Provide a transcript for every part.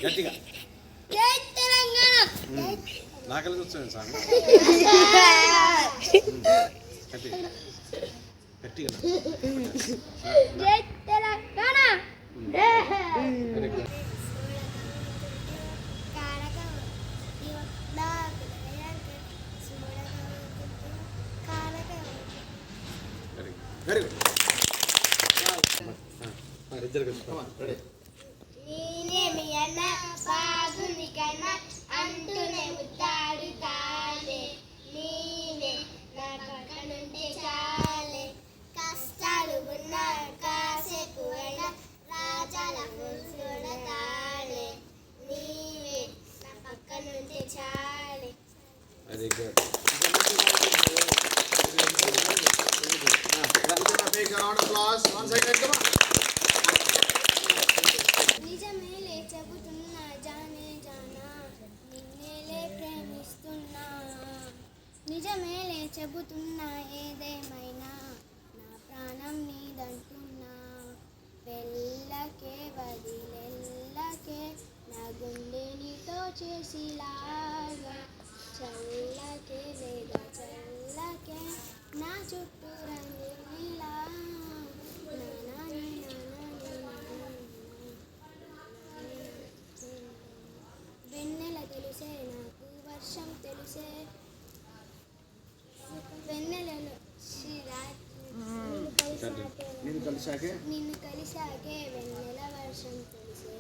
గట్టిగా జై తెలంగాణ. నాకలు కూర్చోండి సాంగ్ గట్టిగా గట్టిగా జై తెలంగాణ. వెరీ గుడ్ ఇద్దరు నేనేమి అన్న బాగుంది కన్నా అంటూనే ముద్దాడు తాలే నీవే నా పక్కనుంటే చాలే కష్టాలు ఉన్నా కాసేపు అయినా రాజాల చూడతాలే నీవే నా పక్కనుంటే చాలే. వెరీ గుడ్ నిజమేలే చెబుతున్నా జానే జానా నిన్నేలే ప్రేమిస్తున్నా. నిజమేలే చెబుతున్నా ఏదేమైనా నా ప్రాణం నీదంటున్నా. వెళ్ళకే వదిలెల్లకే నా గుండె నీతో చేసిలాగా చల్లకే లేదా చల్లకే నా చుట్టూ రంగు నీలా. వెన్నెల తెలుసే నాకు వర్షం తెలుసే వెన్నెలలో నిన్ను కలిసాకే వెన్నెల వర్షం తెలిసే.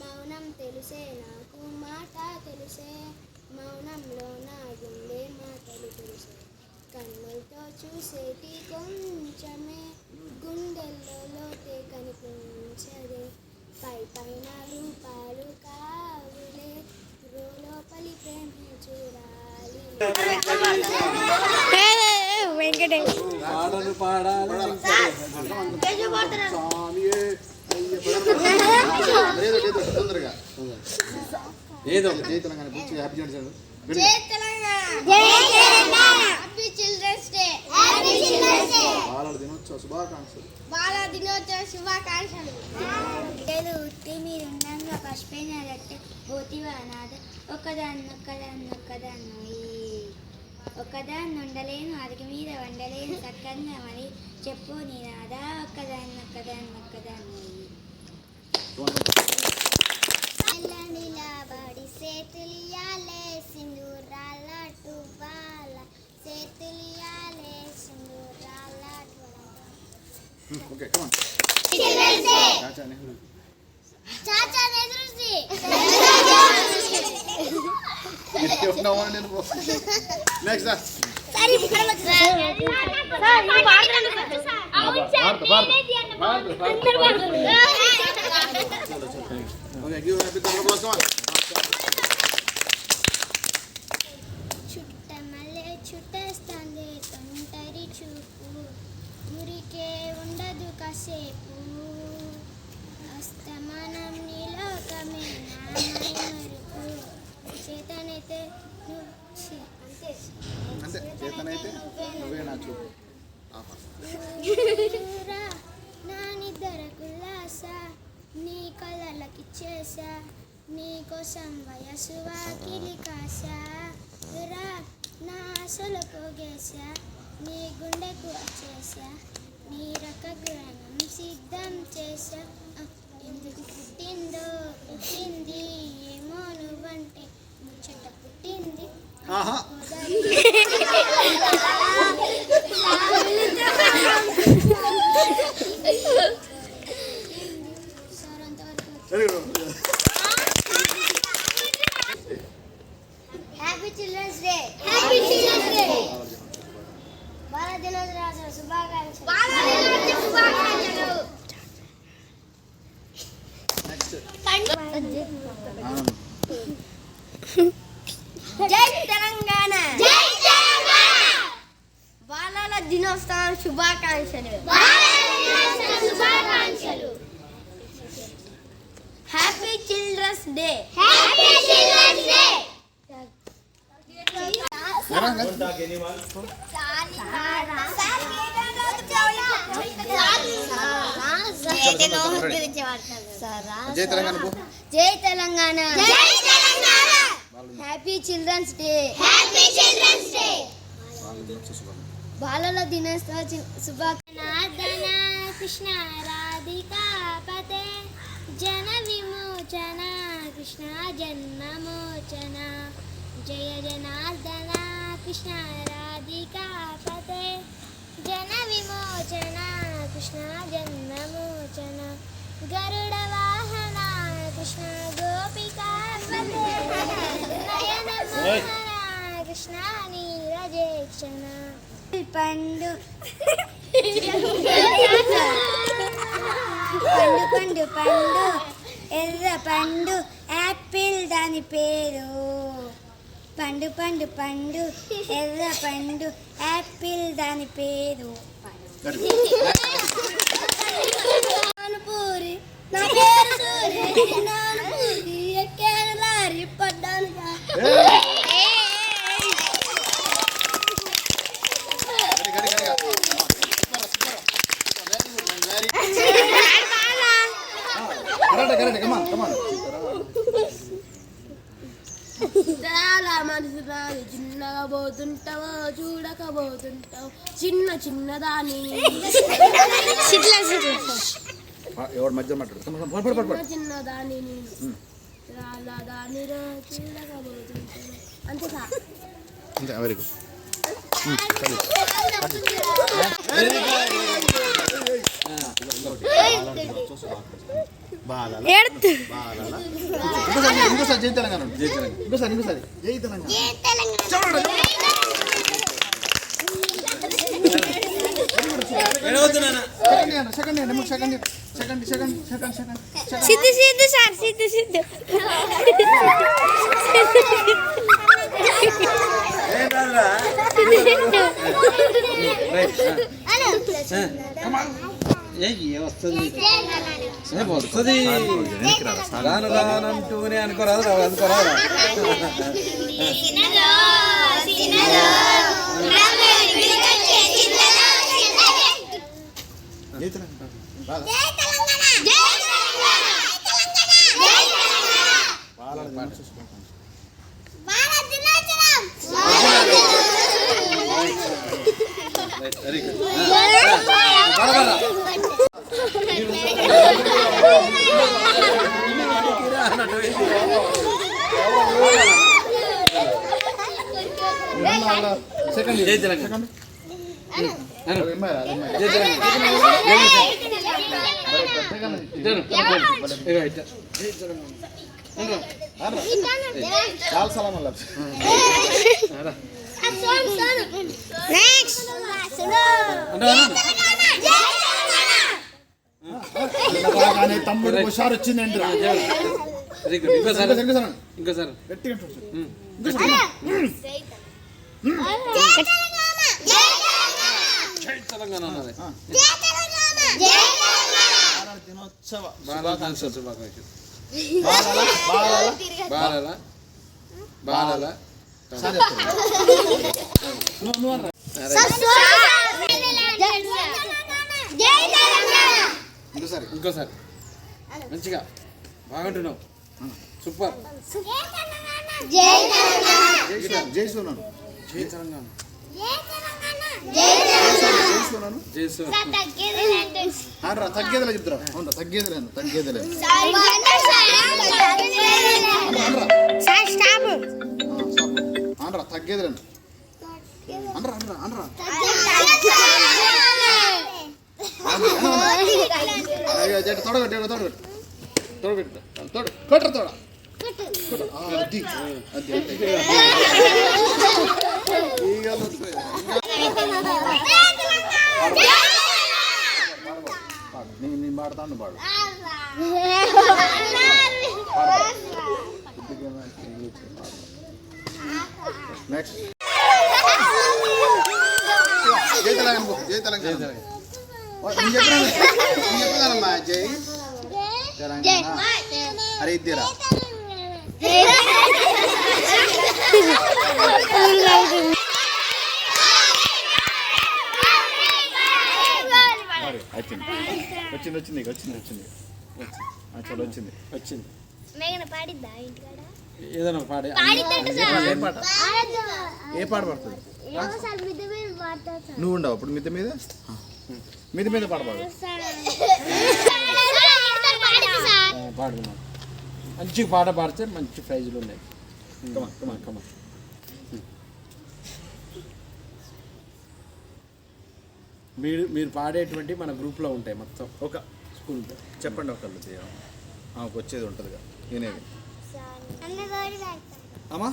మౌనం తెలుసే నాకు మాట తెలుసే మౌనంలో నా గుండె మాటలు తెలుసే. కన్నులతో చూసేటి కొంచెమే గుండెల్లో లోతే కనిపించదే. పై పైన రూపాలు కావులే లోపలి ప్రేమ చూడాలి. పాడలు పాడాలి ఏదో జై Telangana. Happy children's day. Happy children's day. బాలల దినోత్సవ శుభాకాంక్షలు. బాల దినోత్సవ శుభాకాంక్షలు. బిడ్డలు ఉట్టి మీరు ఉండంగా పసిపోయిన రట్టే పోతివా నాద ఒక్కదాన్ని ఉండలేను అదికి మీద వండలేను చక్కగా మరి చెప్పు నీ నాదా ఒక్కదాన్ని నిలబడి సేతులియాలే సింధూరాల టువాల సేతులియాలే సింధూరాల okay come on Chacha Nehru next చుట్టమల్లే చుట్టేస్తుంది తొంటరి చూపు మురికే ఉండదు కాసేపు అస్తమానం నీలోకమే నామై మరుపు చేతనైతే అంతే చేతనైతే నువ్వే నా చూపు నా నిద్ర కుల్లాస నీ కళ్ళకిచ్చేసా నీ కోసం వయసు వాకిలి కాసా రా నా ఆశలు పోగేసా నీ గుండెకు వచ్చేసా నీ రకగ్రహణం సిద్ధం చేసా. ఎందుకు పుట్టింది ఏమో నువ్వంటే ముచ్చట పుట్టింది. Happy children's day. Happy children's day. బాల దినోత్సవ శుభాకాంక్షలు. జై తెలంగాణ. బాలల దినోత్సవ శుభాకాంక్షలు. Happy children's day. Happy children's day. జై తెలంగాణ పో. జై తెలంగాణ. Happy children's day. బాలల దినోత్సవ శుభాకాంక్షలు. కృష్ణ రాధికా పతే జన విమోచన కృష్ణ జన్మమోచన జయ జనార్దన కృష్ణ రాధికా పతే జన విమోచన కృష్ణ జన్మమోచన గరుడ వాహన కృష్ణ గోపికా పతే నయన మోహన కృష్ణ నీరజేక్షణ పండు పండు పండు పండు ఎర్ర పండు యాపిల్ దాని పేరు పండు పండు పండు ఎర్ర పండు యాపిల్ దాని పేరు పూరి నా పేరు సూరి నాను పూరి ఎక్కాను లారీ పడ్డాను మనసు రాని చిన్నగా పోతుంటావో చూడకపోతుంటావు చిన్న చిన్న దాని ఎవరు మధ్య మాట్లాడు చిన్న దాని రాలా దాని చూడకపోతుంటావు అంతే సార్. Very good. ఇంకోసారి జై తెలంగాణ. ఇంకోసారి జై తెలంగాణ. సిద్ధు సిద్ధు సార్ సిద్ధు సిద్ధు వస్తుంది రాను రానంటూనే అనుకోరాదు అనుకోరాదు. Very good. సెకండ్ జై తెలంగాణ. చాలా సలాం అల్లా. తమ్ముడు హుషారు వచ్చిందండి. ఇంకోసారి ఇంకోసారి గట్టిగా తెలంగాణ అన్నది. దినోత్సవ శుభాకాంక్షలు. బాలల బాలల బాలల ఇంకోసారి మంచిగా బాగుంటున్నావు. సూపర్. జై సోనాను. జై తెలంగాణ. జై సోనాను. తగ్గేదిలే చెప్తారా? అవునా తగ్గేదిలేను తగ్గేదిలేను. అనరా తగ్గేదిలేను అనరా అనరా అనరా తొడగట్టు తొడగట్టు తొడగట్టు తొడ కొట్ర తోడ అది అది నేను పాడతాను పాడు. నెక్స్ట్ జై తెలంగాణ. జై తెలంగాణ. నేను చెప్పినానమ్మా జై తెలంగాణ. అరే ఇద్దరా అయిపోయింది. వచ్చింది వచ్చింది వచ్చింది వచ్చింది చలో వచ్చింది వచ్చింది. మేఘన పాడిద్దా ఇంటికాడ ఏదైనా పాడే ఏ పాట ఏ పాట పడుతుంది ఏమోసారి మిద్ద మీద పాడతారు సార్ నువ్వు ఉండవు అప్పుడు మిద్ద మీద మిద్ద మీద పాట పాడు పాడుకున్నాం. మంచి పాట పాడితే మంచి ప్రైజులు ఉన్నాయి. కమా కమా కమా. మీరు పాడేటువంటి మన గ్రూప్లో ఉంటాయి మొత్తం ఒక స్కూల్. చెప్పండి ఒకళ్ళు ఆమెకు వచ్చేది ఉంటుందిగా వినేది అమ్మా.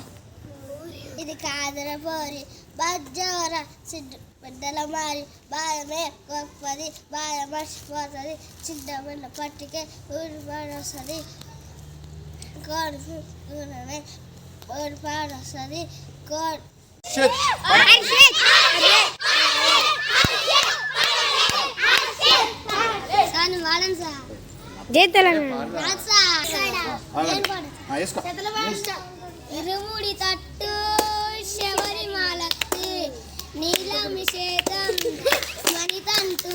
ఇది కాదర పోరి బజ్జోర సిడ్డు పెద్దల మారి బాయమే గొప్పది బాయ మర్చిపోతుంది చిన్నమైన పట్టికే ఊరి పాడొస్తుంది కోడి ఊరి పాడొస్తుంది కోడి సార్ వాడండి సార్ ఇరుముడి తట్టు శబరిమాలకి నీలమి చేతం మణితంతు